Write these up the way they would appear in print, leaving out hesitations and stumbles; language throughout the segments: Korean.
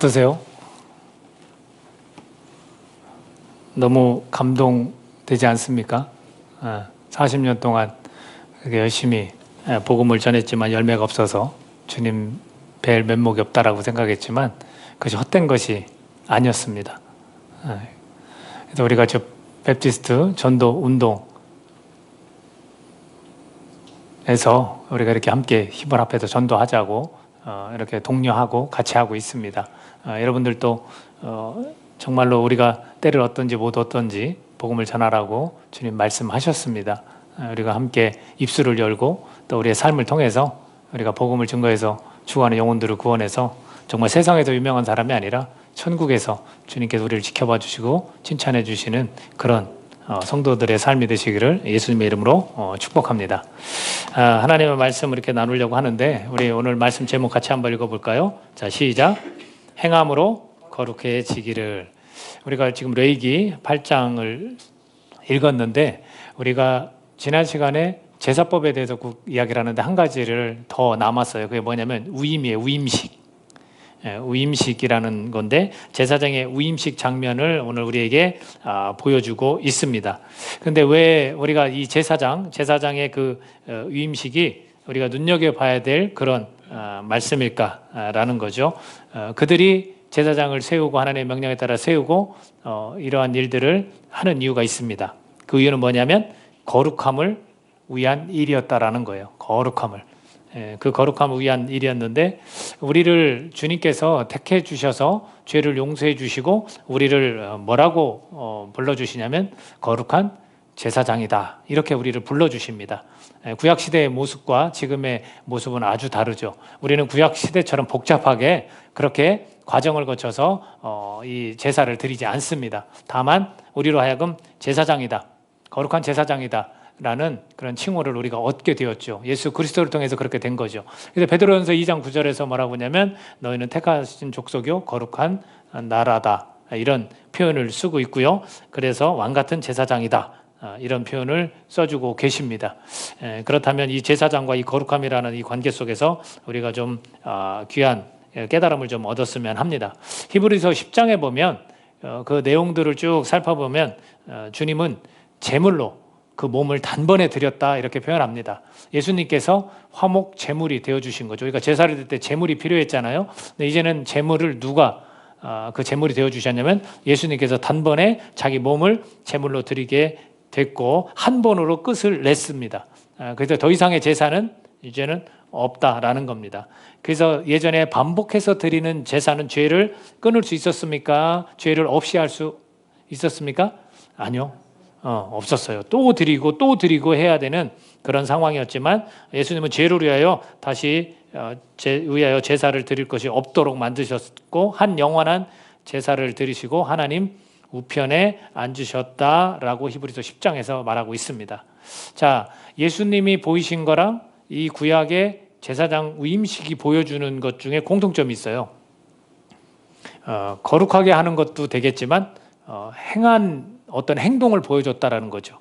어떠세요? 너무 감동되지 않습니까? 40년 동안 그렇게 열심히 복음을 전했지만 열매가 없어서 주님 뵐 면목이 없다라고 생각했지만 그것이 헛된 것이 아니었습니다. 그래서 우리가 저 베프티스트 전도 운동에서 우리가 이렇게 함께 힘을 합해서 전도하자고 이렇게 독려하고 같이 하고 있습니다. 여러분들도 정말로 우리가 때를 얻든지 못 얻든지 복음을 전하라고 주님 말씀하셨습니다. 우리가 함께 입술을 열고 또 우리의 삶을 통해서 우리가 복음을 증거해서 죽어가는 영혼들을 구원해서 정말 세상에서 유명한 사람이 아니라 천국에서 주님께서 우리를 지켜봐 주시고 칭찬해 주시는 그런 성도들의 삶이 되시기를 예수님의 이름으로 축복합니다. 하나님의 말씀을 이렇게 나누려고 하는데 우리 오늘 말씀 제목 같이 한번 읽어볼까요? 자, 시작. 행함으로 거룩해지기를. 우리가 지금 레위기 8장을 읽었는데 우리가 지난 시간에 제사법에 대해서 이야기를 하는데 한 가지를 더 남았어요. 그게 뭐냐면 우임이에요. 우임식. 우임식이라는 건데 제사장의 우임식 장면을 오늘 우리에게 보여주고 있습니다. 그런데 왜 우리가 이 제사장의 그 우임식이 우리가 눈여겨봐야 될 그런 말씀일까라는 거죠. 그들이 제사장을 세우고 하나님의 명령에 따라 세우고 이러한 일들을 하는 이유가 있습니다. 그 이유는 뭐냐면 거룩함을 위한 일이었다라는 거예요. 거룩함을. 그 거룩함을 위한 일이었는데 우리를 주님께서 택해 주셔서 죄를 용서해 주시고 우리를 뭐라고 불러주시냐면 거룩한 제사장이다. 이렇게 우리를 불러주십니다. 구약시대의 모습과 지금의 모습은 아주 다르죠. 우리는 구약시대처럼 복잡하게 그렇게 과정을 거쳐서 이 제사를 드리지 않습니다. 다만 우리로 하여금 제사장이다. 거룩한 제사장이다. 라는 그런 칭호를 우리가 얻게 되었죠. 예수 그리스도를 통해서 그렇게 된 거죠. 그래서 베드로전서 2장 9절에서 뭐라고 하냐면 너희는 택하신 족속이요 거룩한 나라다. 이런 표현을 쓰고 있고요. 그래서 왕같은 제사장이다. 이런 표현을 써주고 계십니다. 그렇다면 이 제사장과 이 거룩함이라는 이 관계 속에서 우리가 좀 귀한 깨달음을 좀 얻었으면 합니다. 히브리서 10장에 보면 그 내용들을 쭉 살펴보면 주님은 제물로 그 몸을 단번에 드렸다 이렇게 표현합니다. 예수님께서 화목 제물이 되어주신 거죠. 그러니까 제사를 드릴 때 제물이 필요했잖아요. 근데 이제는 제물을 누가 그 제물이 되어주셨냐면 예수님께서 단번에 자기 몸을 제물로 드리게 됐고 한 번으로 끝을 냈습니다. 그래서 더 이상의 제사는 이제는 없다라는 겁니다. 그래서 예전에 반복해서 드리는 제사는 죄를 끊을 수 있었습니까? 죄를 없이 할 수 있었습니까? 아니요. 없었어요. 또 드리고 해야 되는 그런 상황이었지만 예수님은 죄를 위하여 다시 위하여 제사를 드릴 것이 없도록 만드셨고 한 영원한 제사를 드리시고 하나님 우편에 앉으셨다라고 히브리서 10장에서 말하고 있습니다. 자, 예수님이 보이신 거랑 이 구약의 제사장 위임식이 보여주는 것 중에 공통점이 있어요. 거룩하게 하는 것도 되겠지만 행한 어떤 행동을 보여줬다라는 거죠.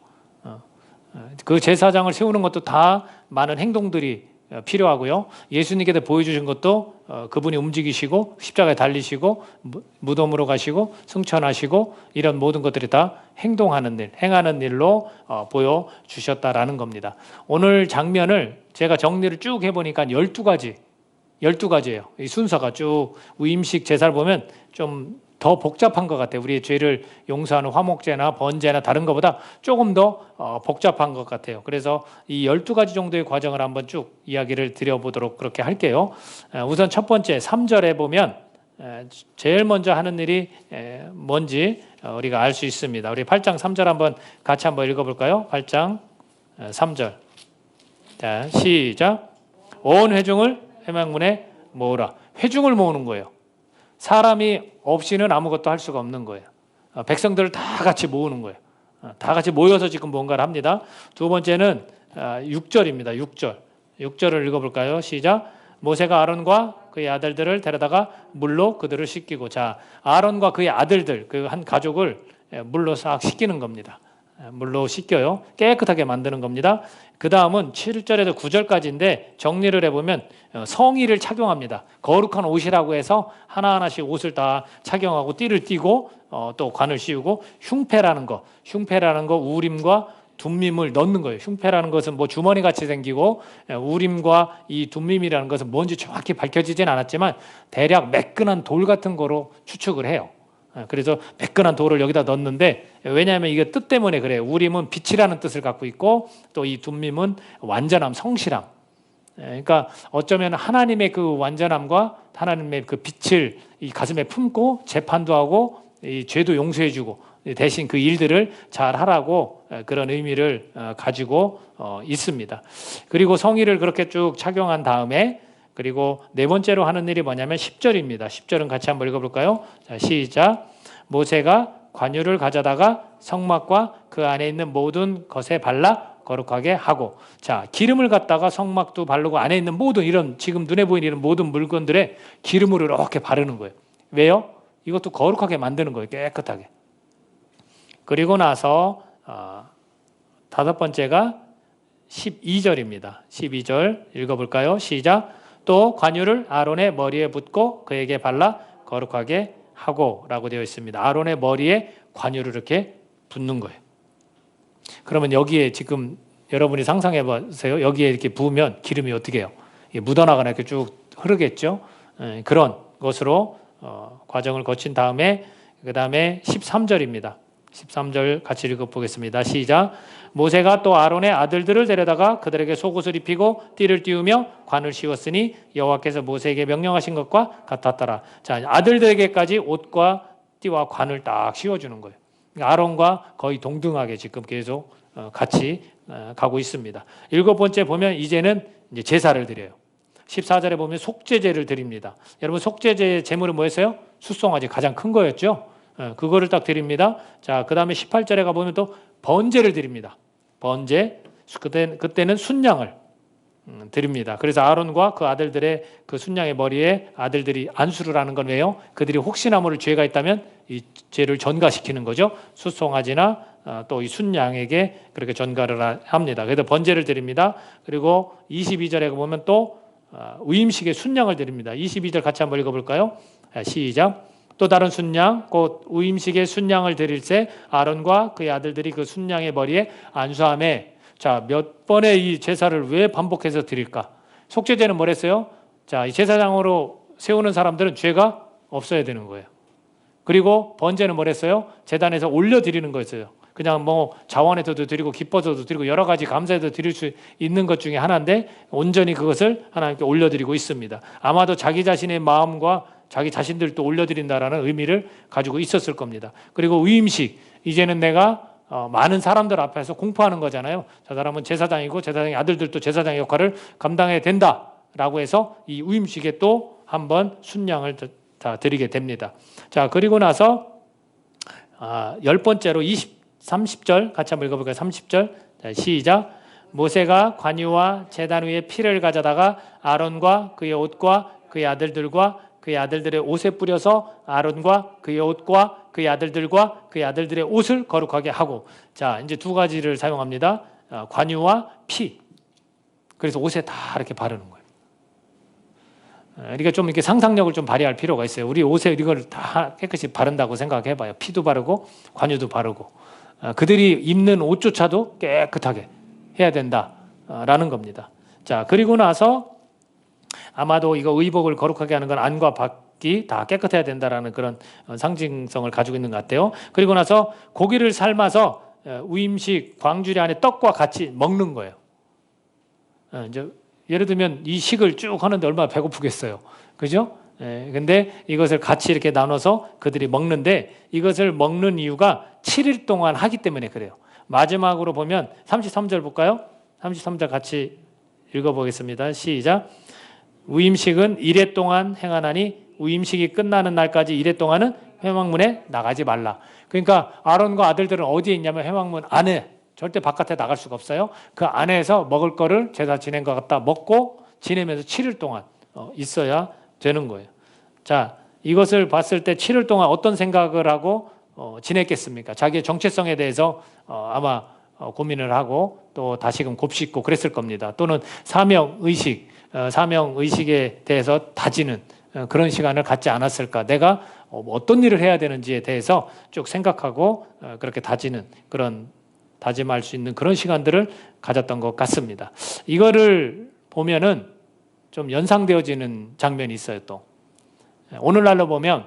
그 제사장을 세우는 것도 다 많은 행동들이 필요하고요. 예수님께서 보여주신 것도 그분이 움직이시고 십자가에 달리시고 무덤으로 가시고 승천하시고 이런 모든 것들이 다 행동하는 일, 행하는 일로 보여주셨다라는 겁니다. 오늘 장면을 제가 정리를 쭉 해보니까 12가지예요. 이 순서가 쭉 위임식 제사를 보면 좀 더 복잡한 것 같아요. 우리의 죄를 용서하는 화목제나 번제나 다른 것보다 조금 더 복잡한 것 같아요. 그래서 이 12가지 정도의 과정을 한번 쭉 이야기를 드려보도록 그렇게 할게요. 우선 첫 번째 3절에 보면 제일 먼저 하는 일이 뭔지 우리가 알 수 있습니다. 우리 8장 3절 한번 같이 한번 읽어볼까요? 8장 3절. 자, 시작. 온 회중을 회막문에 모으라. 회중을 모으는 거예요. 사람이 없이는 아무것도 할 수가 없는 거예요. 백성들을 다 같이 모으는 거예요. 다 같이 모여서 지금 뭔가를 합니다. 두 번째는 6절입니다. 6절을 읽어볼까요? 시작. 모세가 아론과 그의 아들들을 데려다가 물로 그들을 씻기고. 자, 아론과 그의 아들들 그 한 가족을 물로 싹 씻기는 겁니다. 물로 씻겨요. 깨끗하게 만드는 겁니다. 그 다음은 7절에서 9절까지인데 정리를 해보면 성의를 착용합니다. 거룩한 옷이라고 해서 하나하나씩 옷을 다 착용하고 띠를 띠고 또 관을 씌우고 흉패라는 거 우림과 둠밈을 넣는 거예요. 흉패라는 것은 뭐 주머니 같이 생기고 우림과 이 둠밈이라는 것은 뭔지 정확히 밝혀지진 않았지만 대략 매끈한 돌 같은 거로 추측을 해요. 그래서 매끈한 돌을 여기다 넣는데 왜냐하면 이게 뜻 때문에 그래요. 우림은 빛이라는 뜻을 갖고 있고 또 이 둠밈은 완전함, 성실함. 그러니까 어쩌면 하나님의 그 완전함과 하나님의 그 빛을 이 가슴에 품고 재판도 하고 이 죄도 용서해주고 대신 그 일들을 잘 하라고 그런 의미를 가지고 있습니다. 그리고 성의를 그렇게 쭉 착용한 다음에 그리고 네 번째로 하는 일이 뭐냐면 10절입니다. 10절은 같이 한번 읽어볼까요? 자, 시작. 모세가 관유를 가져다가 성막과 그 안에 있는 모든 것에 발라 거룩하게 하고, 자, 기름을 갖다가 성막도 바르고 안에 있는 모든 이런 지금 눈에 보이는 이런 모든 물건들에 기름으로 이렇게 바르는 거예요. 왜요? 이것도 거룩하게 만드는 거예요. 깨끗하게. 그리고 나서 다섯 번째가 12절입니다. 12절 읽어볼까요? 시작. 또 관유를 아론의 머리에 붓고 그에게 발라 거룩하게 하고 라고 되어 있습니다. 아론의 머리에 관유를 이렇게 붓는 거예요. 그러면 여기에 지금 여러분이 상상해 보세요. 여기에 이렇게 부으면 기름이 어떻게 해요? 묻어나가나 이렇게 쭉 흐르겠죠. 그런 것으로 과정을 거친 다음에 그 다음에 13절입니다. 13절 같이 읽어보겠습니다. 시작. 모세가 또 아론의 아들들을 데려다가 그들에게 속옷을 입히고 띠를 띄우며 관을 씌웠으니 여호와께서 모세에게 명령하신 것과 같았더라. 자, 아들들에게까지 옷과 띠와 관을 딱 씌워주는 거예요. 아론과 거의 동등하게 지금 계속 같이 가고 있습니다. 일곱 번째 보면 이제는 이제 제사를 드려요. 14절에 보면 속죄제를 드립니다. 여러분 속죄제의 제물은 뭐였어요? 숫송아지 가장 큰 거였죠. 그거를 딱 드립니다. 자, 그 다음에 18절에 가보면 또 번제를 드립니다. 번제, 그때는 순양을 드립니다. 그래서 아론과 그 아들들의 그 순양의 머리에 아들들이 안수를 하는 건 왜요? 그들이 혹시나 모를 죄가 있다면 이 죄를 전가시키는 거죠. 숫송아지나 또 이 순양에게 그렇게 전가를 합니다. 그래서 번제를 드립니다. 그리고 22절에 보면 또 위임식의 순양을 드립니다. 22절 같이 한번 읽어볼까요? 시작. 또 다른 순양 곧 위임식의 순양을 드릴새 아론과 그의 아들들이 그 순양의 머리에 안수하매. 자, 몇 번의 이 제사를 왜 반복해서 드릴까? 속죄제는 뭐랬어요? 자, 이 제사장으로 세우는 사람들은 죄가 없어야 되는 거예요. 그리고 번제는 뭐랬어요? 제단에서 올려드리는 거였어요. 그냥 뭐 자원에서도 드리고 기뻐서도 드리고 여러 가지 감사해서 드릴 수 있는 것 중에 하나인데 온전히 그것을 하나님께 올려드리고 있습니다. 아마도 자기 자신의 마음과 자기 자신들도 올려드린다라는 의미를 가지고 있었을 겁니다. 그리고 위임식, 이제는 내가 많은 사람들 앞에서 공포하는 거잖아요. 저 사람은 제사장이고 제사장의 아들들도 제사장의 역할을 감당해야 된다라고 해서 이 위임식에 또 한번 순양을 다 드리게 됩니다. 자, 그리고 나서 10번째로 30절 같이 한번 읽어볼까요? 30절 자, 시작. 모세가 관유와 제단 위에 피를 가져다가 아론과 그의 옷과 그의 아들들과 그의 아들들의 옷에 뿌려서 아론과 그의 옷과 그의 아들들과 그의 아들들의 옷을 거룩하게 하고. 자, 이제 두 가지를 사용합니다. 관유와 피. 그래서 옷에 다 이렇게 바르는 거예요. 그러니까 좀 이렇게 상상력을 좀 발휘할 필요가 있어요. 우리 옷에 이걸 다 깨끗이 바른다고 생각해봐요. 피도 바르고 관유도 바르고. 그들이 입는 옷조차도 깨끗하게 해야 된다라는 겁니다. 자, 그리고 나서 아마도 이거 의복을 거룩하게 하는 건 안과 밖이 다 깨끗해야 된다라는 그런 상징성을 가지고 있는 것 같아요. 그리고 나서 고기를 삶아서 위임식 광주리 안에 떡과 같이 먹는 거예요. 이제 예를 들면 이 식을 쭉 하는데 얼마나 배고프겠어요. 그죠? 근데 이것을 같이 이렇게 나눠서 그들이 먹는데 이것을 먹는 이유가 7일 동안 하기 때문에 그래요. 마지막으로 보면 33절 볼까요? 33절 같이 읽어보겠습니다. 시작. 위임식은 이레 동안 행하나니 위임식이 끝나는 날까지 이레 동안은 회막문에 나가지 말라. 그러니까 아론과 아들들은 어디에 있냐면 회막문 안에, 절대 바깥에 나갈 수가 없어요. 그 안에서 먹을 거를 제사 지낸 것 같다 먹고 지내면서 7일 동안 있어야 되는 거예요. 자, 이것을 봤을 때 7일 동안 어떤 생각을 하고 지냈겠습니까? 자기의 정체성에 대해서 아마 고민을 하고 또 다시금 곱씹고 그랬을 겁니다. 또는 사명의식에 대해서 다지는 그런 시간을 갖지 않았을까? 내가 어떤 일을 해야 되는지에 대해서 쭉 생각하고 그렇게 다지는 그런 다짐할 수 있는 그런 시간들을 가졌던 것 같습니다. 이거를 보면은 좀 연상되어지는 장면이 있어요. 또 오늘날로 보면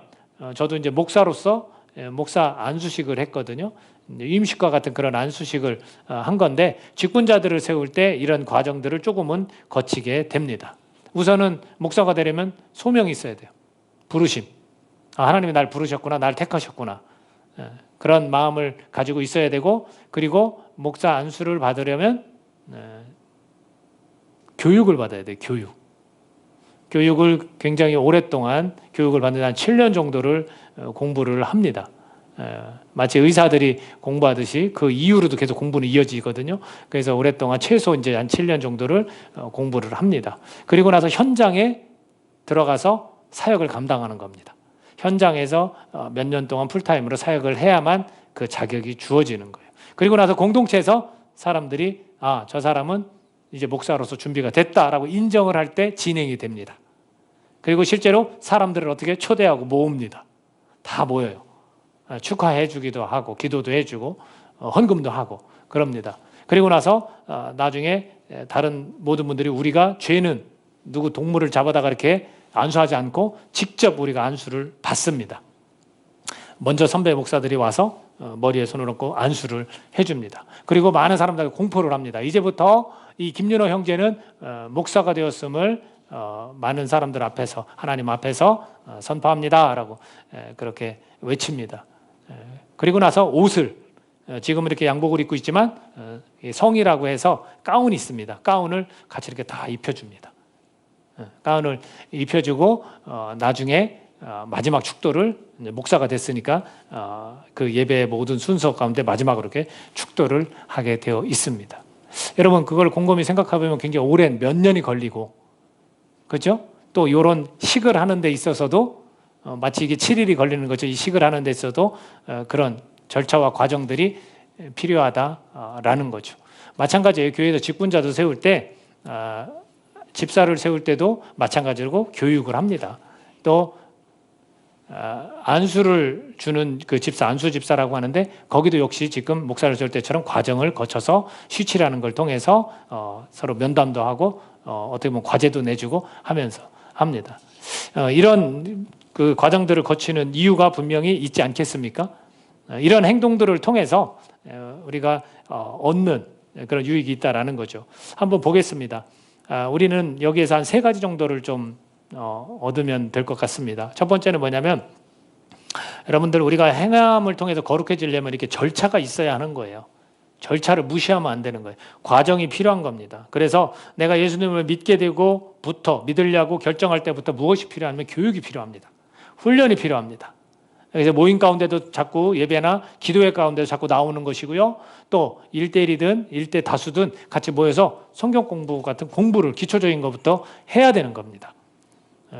저도 이제 목사로서 목사 안수식을 했거든요. 위임식과 같은 그런 안수식을 한 건데 직분자들을 세울 때 이런 과정들을 조금은 거치게 됩니다. 우선은 목사가 되려면 소명이 있어야 돼요. 부르심. 하나님이 날 부르셨구나, 날 택하셨구나. 그런 마음을 가지고 있어야 되고, 그리고 목사 안수를 받으려면 교육을 받아야 돼요. 교육을 굉장히 오랫동안 교육을 받는 한 7년 정도를 공부를 합니다. 마치 의사들이 공부하듯이 그 이후로도 계속 공부는 이어지거든요. 그래서 오랫동안 최소 이제 한 7년 정도를 공부를 합니다. 그리고 나서 현장에 들어가서 사역을 감당하는 겁니다. 현장에서 몇 년 동안 풀타임으로 사역을 해야만 그 자격이 주어지는 거예요. 그리고 나서 공동체에서 사람들이 저 사람은 이제 목사로서 준비가 됐다라고 인정을 할 때 진행이 됩니다. 그리고 실제로 사람들을 어떻게 초대하고 모읍니다. 다 모여요. 축하해 주기도 하고 기도도 해주고 헌금도 하고 그럽니다. 그리고 나서 나중에 다른 모든 분들이 우리가 죄는 누구 동물을 잡아다가 이렇게 안수하지 않고 직접 우리가 안수를 받습니다. 먼저 선배 목사들이 와서 머리에 손을 얹고 안수를 해줍니다. 그리고 많은 사람들이 공포를 합니다. 이제부터 이 김윤호 형제는 목사가 되었음을 많은 사람들 앞에서 하나님 앞에서 선포합니다 라고 그렇게 외칩니다. 그리고 나서 옷을 지금 이렇게 양복을 입고 있지만 성이라고 해서 가운이 있습니다. 가운을 같이 이렇게 다 입혀줍니다. 가운을 입혀주고 나중에 마지막 축도를 목사가 됐으니까 그 예배의 모든 순서 가운데 마지막으로 이렇게 축도를 하게 되어 있습니다. 여러분 그걸 곰곰이 생각해보면 굉장히 오랜 몇 년이 걸리고 그렇죠? 또 이런 식을 하는 데 있어서도 마치 이게 7일이 걸리는 거죠. 이 식을 하는 데 있어도 그런 절차와 과정들이 필요하다라는 거죠. 마찬가지예요. 교회에서 직분자도 세울 때 집사를 세울 때도 마찬가지로 교육을 합니다. 또 안수를 주는 그 집사, 안수 집사라고 하는데 거기도 역시 지금 목사를 세울 때처럼 과정을 거쳐서 쉬치라는 걸 통해서 서로 면담도 하고 어떻게 보면 과제도 내주고 하면서 합니다. 이런 그 과정들을 거치는 이유가 분명히 있지 않겠습니까? 이런 행동들을 통해서 우리가 얻는 그런 유익이 있다라는 거죠. 한번 보겠습니다. 우리는 여기에서 한 3가지 정도를 좀 얻으면 될 것 같습니다. 첫 번째는 뭐냐면 여러분들 우리가 행함을 통해서 거룩해지려면 이렇게 절차가 있어야 하는 거예요. 절차를 무시하면 안 되는 거예요. 과정이 필요한 겁니다. 그래서 내가 예수님을 믿게 되고부터 믿으려고 결정할 때부터 무엇이 필요하냐면 교육이 필요합니다. 훈련이 필요합니다. 그래서 모임 가운데도 자꾸 예배나 기도회 가운데도 자꾸 나오는 것이고요. 또 1대1이든 1대 다수든 같이 모여서 성경 공부 같은 공부를 기초적인 것부터 해야 되는 겁니다.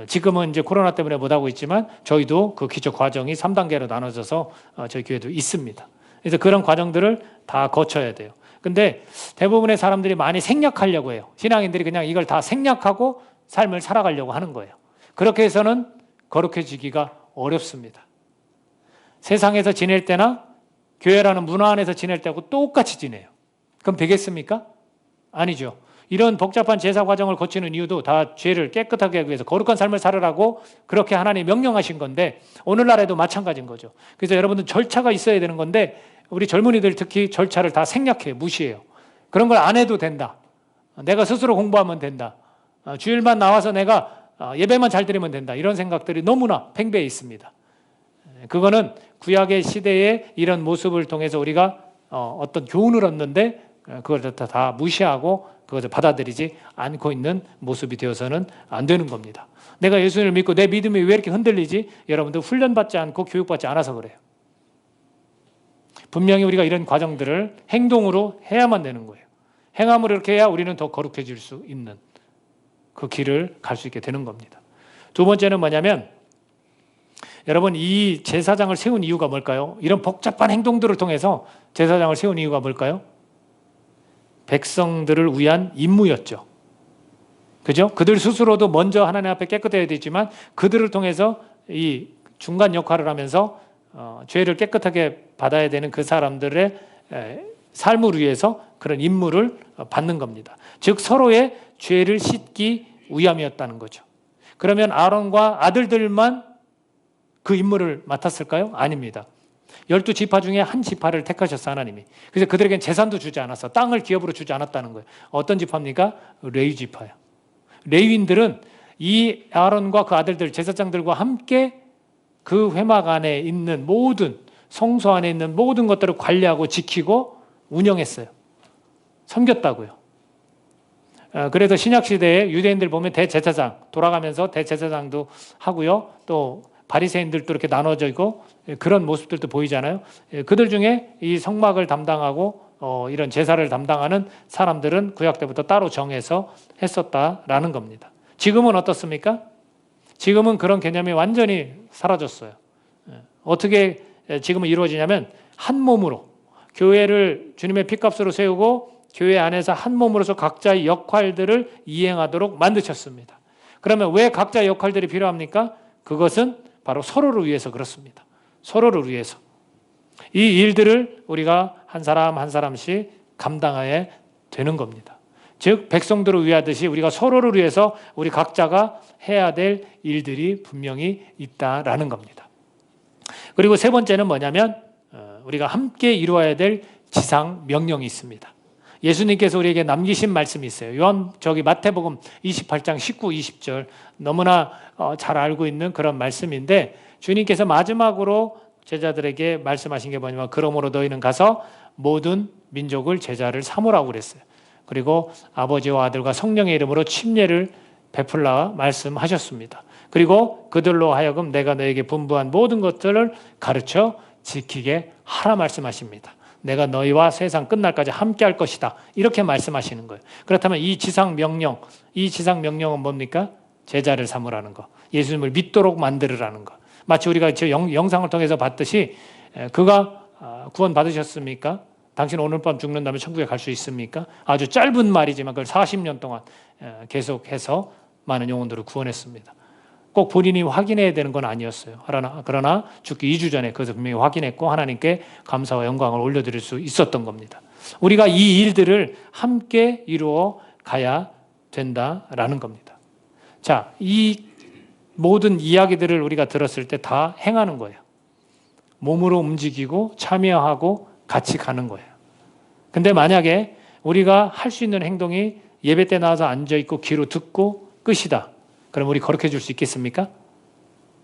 지금은 이제 코로나 때문에 못하고 있지만 저희도 그 기초 과정이 3단계로 나눠져서 저희 교회도 있습니다. 그래서 그런 과정들을 다 거쳐야 돼요. 근데 대부분의 사람들이 많이 생략하려고 해요. 신앙인들이 그냥 이걸 다 생략하고 삶을 살아가려고 하는 거예요. 그렇게 해서는 거룩해지기가 어렵습니다. 세상에서 지낼 때나 교회라는 문화 안에서 지낼 때하고 똑같이 지내요. 그럼 되겠습니까? 아니죠. 이런 복잡한 제사 과정을 거치는 이유도 다 죄를 깨끗하게 하기 위해서 거룩한 삶을 살으라고 그렇게 하나님이 명령하신 건데 오늘날에도 마찬가지인 거죠. 그래서 여러분들 절차가 있어야 되는 건데 우리 젊은이들 특히 절차를 다 생략해요. 무시해요. 그런 걸 안 해도 된다. 내가 스스로 공부하면 된다. 주일만 나와서 내가 예배만 잘 드리면 된다. 이런 생각들이 너무나 팽배해 있습니다. 그거는 구약의 시대의 이런 모습을 통해서 우리가 어떤 교훈을 얻는데 그걸 다 무시하고 그것을 받아들이지 않고 있는 모습이 되어서는 안 되는 겁니다. 내가 예수님을 믿고 내 믿음이 왜 이렇게 흔들리지? 여러분들 훈련받지 않고 교육받지 않아서 그래요. 분명히 우리가 이런 과정들을 행동으로 해야만 되는 거예요. 행함으로 이렇게 해야 우리는 더 거룩해질 수 있는 그 길을 갈 수 있게 되는 겁니다. 두 번째는 뭐냐면 여러분, 이 제사장을 세운 이유가 뭘까요? 이런 복잡한 행동들을 통해서 제사장을 세운 이유가 뭘까요? 백성들을 위한 임무였죠. 그죠? 그들 스스로도 먼저 하나님 앞에 깨끗해야 되지만 그들을 통해서 이 중간 역할을 하면서 죄를 깨끗하게 받아야 되는 그 사람들의 삶을 위해서 그런 임무를 받는 겁니다. 즉 서로의 죄를 씻기 위함이었다는 거죠. 그러면 아론과 아들들만 그 임무를 맡았을까요? 아닙니다. 12지파 중에 한 지파를 택하셨어, 하나님이. 그래서 그들에겐 재산도 주지 않았어. 땅을 기업으로 주지 않았다는 거예요. 어떤 지파입니까? 레위 지파예요. 레위인들은 이 아론과 그 아들들, 제사장들과 함께 그 회막 안에 있는 모든, 성소 안에 있는 모든 것들을 관리하고 지키고 운영했어요. 섬겼다고요. 그래서 신약시대에 유대인들 보면 대제사장, 돌아가면서 대제사장도 하고요. 또 바리새인들도 이렇게 나눠져 있고 그런 모습들도 보이잖아요. 그들 중에 이 성막을 담당하고 이런 제사를 담당하는 사람들은 구약 때부터 따로 정해서 했었다라는 겁니다. 지금은 어떻습니까? 지금은 그런 개념이 완전히 사라졌어요. 어떻게 지금은 이루어지냐면 한 몸으로 교회를 주님의 피값으로 세우고 교회 안에서 한 몸으로서 각자의 역할들을 이행하도록 만드셨습니다. 그러면 왜 각자의 역할들이 필요합니까? 그것은 바로 서로를 위해서 그렇습니다. 서로를 위해서. 이 일들을 우리가 한 사람 한 사람씩 감당해야 되는 겁니다. 즉 백성들을 위하듯이 우리가 서로를 위해서 우리 각자가 해야 될 일들이 분명히 있다라는 겁니다. 그리고 세 번째는 뭐냐면 우리가 함께 이루어야 될 지상 명령이 있습니다. 예수님께서 우리에게 남기신 말씀이 있어요. 마태복음 28장 19, 20절 너무나 잘 알고 있는 그런 말씀인데 주님께서 마지막으로 제자들에게 말씀하신 게 뭐냐면 그러므로 너희는 가서 모든 민족을 제자를 삼으라고 그랬어요. 그리고 아버지와 아들과 성령의 이름으로 침례를 베풀라 말씀하셨습니다. 그리고 그들로 하여금 내가 너에게 분부한 모든 것들을 가르쳐 지키게 하라 말씀하십니다. 내가 너희와 세상 끝날까지 함께 할 것이다. 이렇게 말씀하시는 거예요. 그렇다면 이 지상 명령은 뭡니까? 제자를 삼으라는 거. 예수님을 믿도록 만들으라는 거. 마치 우리가 저 영상을 통해서 봤듯이 그가 구원 받으셨습니까? 당신 오늘 밤 죽는다면 천국에 갈 수 있습니까? 아주 짧은 말이지만 그걸 40년 동안 계속해서 많은 영혼들을 구원했습니다. 꼭 본인이 확인해야 되는 건 아니었어요. 그러나 죽기 2주 전에 그것을 분명히 확인했고 하나님께 감사와 영광을 올려드릴 수 있었던 겁니다. 우리가 이 일들을 함께 이루어 가야 된다라는 겁니다. 자, 이 모든 이야기들을 우리가 들었을 때 다 행하는 거예요. 몸으로 움직이고 참여하고 같이 가는 거예요. 근데 만약에 우리가 할 수 있는 행동이 예배 때 나와서 앉아있고 귀로 듣고 끝이다. 그럼 우리 거룩해 줄 수 있겠습니까?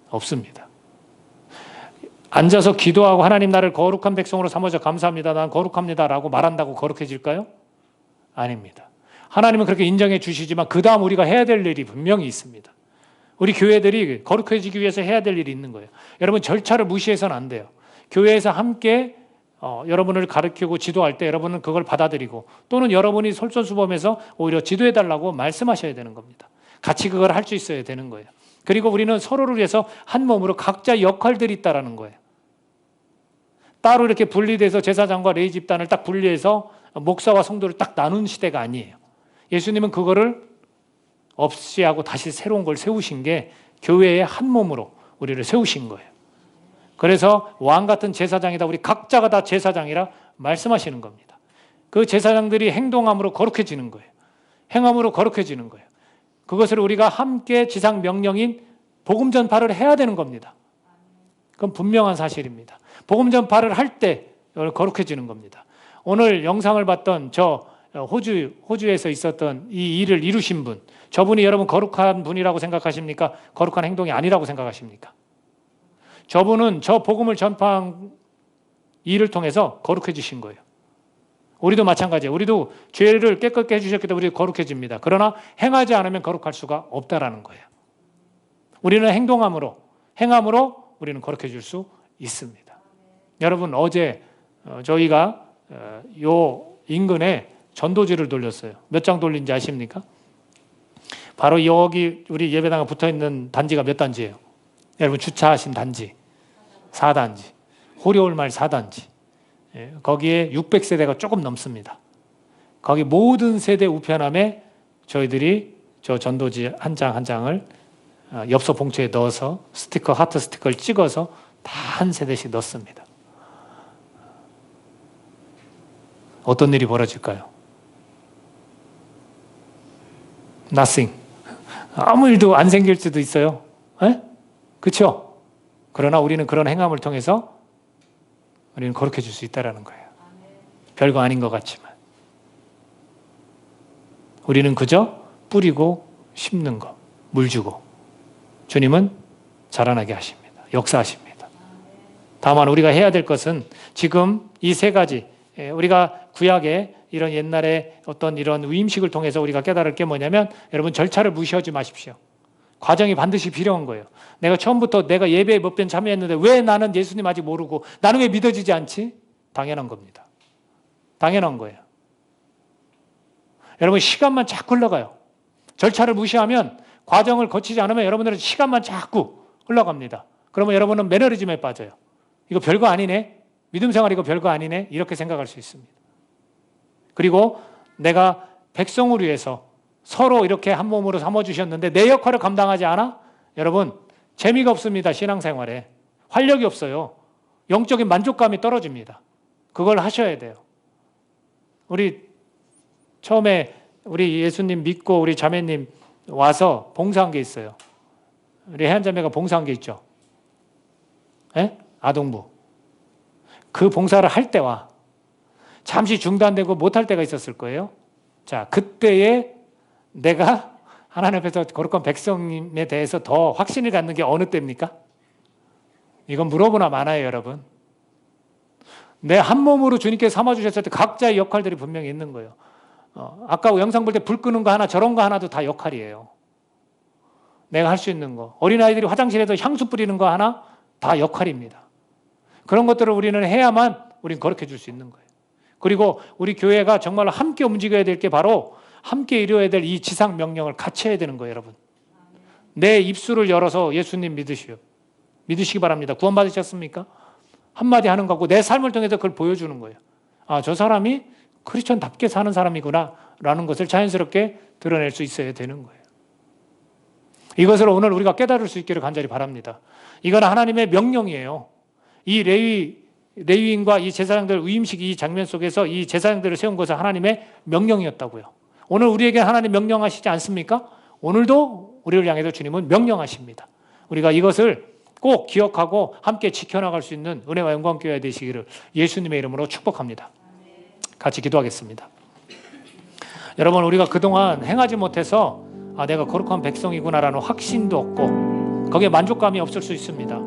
없습니다. 앉아서 기도하고 하나님 나를 거룩한 백성으로 삼아서 감사합니다. 난 거룩합니다. 라고 말한다고 거룩해질까요? 아닙니다. 하나님은 그렇게 인정해 주시지만 그 다음 우리가 해야 될 일이 분명히 있습니다. 우리 교회들이 거룩해지기 위해서 해야 될 일이 있는 거예요. 여러분 절차를 무시해서는 안 돼요. 교회에서 함께 여러분을 가르치고 지도할 때 여러분은 그걸 받아들이고 또는 여러분이 솔선수범해서 오히려 지도해달라고 말씀하셔야 되는 겁니다. 같이 그걸 할 수 있어야 되는 거예요. 그리고 우리는 서로를 위해서 한 몸으로 각자 역할들이 있다라는 거예요. 따로 이렇게 분리돼서 제사장과 레위 집단을 딱 분리해서 목사와 성도를 딱 나눈 시대가 아니에요. 예수님은 그거를 없이 하고 다시 새로운 걸 세우신 게 교회의 한 몸으로 우리를 세우신 거예요. 그래서 왕 같은 제사장이다. 우리 각자가 다 제사장이라 말씀하시는 겁니다. 그 제사장들이 행동함으로 거룩해지는 거예요. 행함으로 거룩해지는 거예요. 그것을 우리가 함께 지상 명령인 복음 전파를 해야 되는 겁니다. 그건 분명한 사실입니다. 복음 전파를 할 때 거룩해지는 겁니다. 오늘 영상을 봤던 저 호주에서 있었던 이 일을 이루신 분, 저분이 여러분 거룩한 분이라고 생각하십니까? 거룩한 행동이 아니라고 생각하십니까? 저분은 저 복음을 전파한 일을 통해서 거룩해지신 거예요. 우리도 마찬가지예요. 우리도 죄를 깨끗게 해주셨기 때문에 우리 거룩해집니다. 그러나 행하지 않으면 거룩할 수가 없다라는 거예요. 우리는 행함으로 우리는 거룩해질 수 있습니다. 여러분 어제 저희가 요 인근에 전도지를 돌렸어요. 몇 장 돌린지 아십니까? 바로 여기 우리 예배당에 붙어있는 단지가 몇 단지예요? 여러분 주차하신 단지 4단지, 호리홀마을 4단지, 거기에 600세대가 조금 넘습니다. 거기 모든 세대 우편함에 저희들이 저 전도지 한 장 한 장을 엽서 봉투에 넣어서 스티커, 하트 스티커를 찍어서 다 한 세대씩 넣습니다. 어떤 일이 벌어질까요? Nothing. 아무 일도 안 생길 수도 있어요. 그렇죠? 그러나 우리는 그런 행함을 통해서 우리는 거룩해 질 수 있다는 거예요. 별거 아닌 것 같지만 우리는 그저 뿌리고 심는 것, 물 주고 주님은 자라나게 하십니다. 역사하십니다. 다만 우리가 해야 될 것은 지금 이 세 가지, 우리가 구약의 이런 옛날에 어떤 이런 위임식을 통해서 우리가 깨달을 게 뭐냐면, 여러분 절차를 무시하지 마십시오. 과정이 반드시 필요한 거예요. 내가 처음부터 내가 예배에 몇 번 참여했는데 왜 나는 예수님 아직 모르고 나는 왜 믿어지지 않지? 당연한 겁니다. 당연한 거예요. 여러분 시간만 자꾸 흘러가요. 절차를 무시하면, 과정을 거치지 않으면 여러분들은 시간만 자꾸 흘러갑니다. 그러면 여러분은 매너리즘에 빠져요. 이거 별거 아니네. 믿음 생활 이거 별거 아니네. 이렇게 생각할 수 있습니다. 그리고 내가 백성을 위해서 서로 이렇게 한 몸으로 삼아주셨는데 내 역할을 감당하지 않아? 여러분 재미가 없습니다. 신앙생활에 활력이 없어요. 영적인 만족감이 떨어집니다. 그걸 하셔야 돼요. 우리 처음에 우리 예수님 믿고 우리 자매님 와서 봉사한 게 있어요. 우리 혜안자매가 봉사한 게 있죠. 아동부. 그 봉사를 할 때와 잠시 중단되고 못할 때가 있었을 거예요. 자, 그때에 내가 하나님 앞에서 거룩한 백성에 대해서 더 확신을 갖는 게 어느 때입니까? 이건 물어보나 마나요, 여러분. 내 한 몸으로 주님께 삼아주셨을 때 각자의 역할들이 분명히 있는 거예요. 아까 영상 볼 때 불 끄는 거 하나, 저런 거 하나도 다 역할이에요. 내가 할 수 있는 거. 어린아이들이 화장실에서 향수 뿌리는 거 하나 다 역할입니다. 그런 것들을 우리는 해야만 우린 거룩해 줄 수 있는 거예요. 그리고 우리 교회가 정말로 함께 움직여야 될 게 바로 함께 이루어야 될 이 지상 명령을 같이 해야 되는 거예요, 여러분. 내 입술을 열어서 예수님 믿으시기 바랍니다. 구원 받으셨습니까? 한마디 하는 거고 내 삶을 통해서 그걸 보여주는 거예요. 아, 저 사람이 크리스천답게 사는 사람이구나 라는 것을 자연스럽게 드러낼 수 있어야 되는 거예요. 이것을 오늘 우리가 깨달을 수 있기를 간절히 바랍니다. 이건 하나님의 명령이에요. 이 레위인과 이 제사장들 위임식 이 장면 속에서 이 제사장들을 세운 것은 하나님의 명령이었다고요. 오늘 우리에게 하나님 명령하시지 않습니까? 오늘도 우리를 향해서 주님은 명령하십니다. 우리가 이것을 꼭 기억하고 함께 지켜나갈 수 있는 은혜와 영광 교회가 되시기를 예수님의 이름으로 축복합니다. 같이 기도하겠습니다. 여러분 우리가 그동안 행하지 못해서 내가 거룩한 백성이구나라는 확신도 없고 거기에 만족감이 없을 수 있습니다.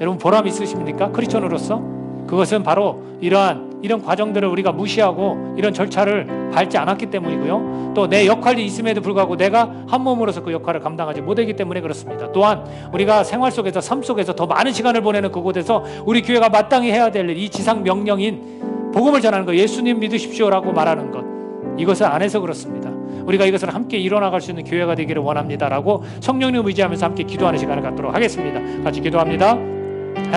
여러분 보람 있으십니까? 크리스천으로서? 그것은 바로 이런 과정들을 우리가 무시하고 이런 절차를 밟지 않았기 때문이고요. 또 내 역할이 있음에도 불구하고 내가 한 몸으로서 그 역할을 감당하지 못하기 때문에 그렇습니다. 또한 우리가 생활 속에서 삶 속에서 더 많은 시간을 보내는 그곳에서 우리 교회가 마땅히 해야 될 이 지상 명령인 복음을 전하는 것, 예수님 믿으십시오라고 말하는 것, 이것을 안 해서 그렇습니다. 우리가 이것을 함께 이뤄나갈 수 있는 교회가 되기를 원합니다라고 성령님 의지하면서 함께 기도하는 시간을 갖도록 하겠습니다. 같이 기도합니다.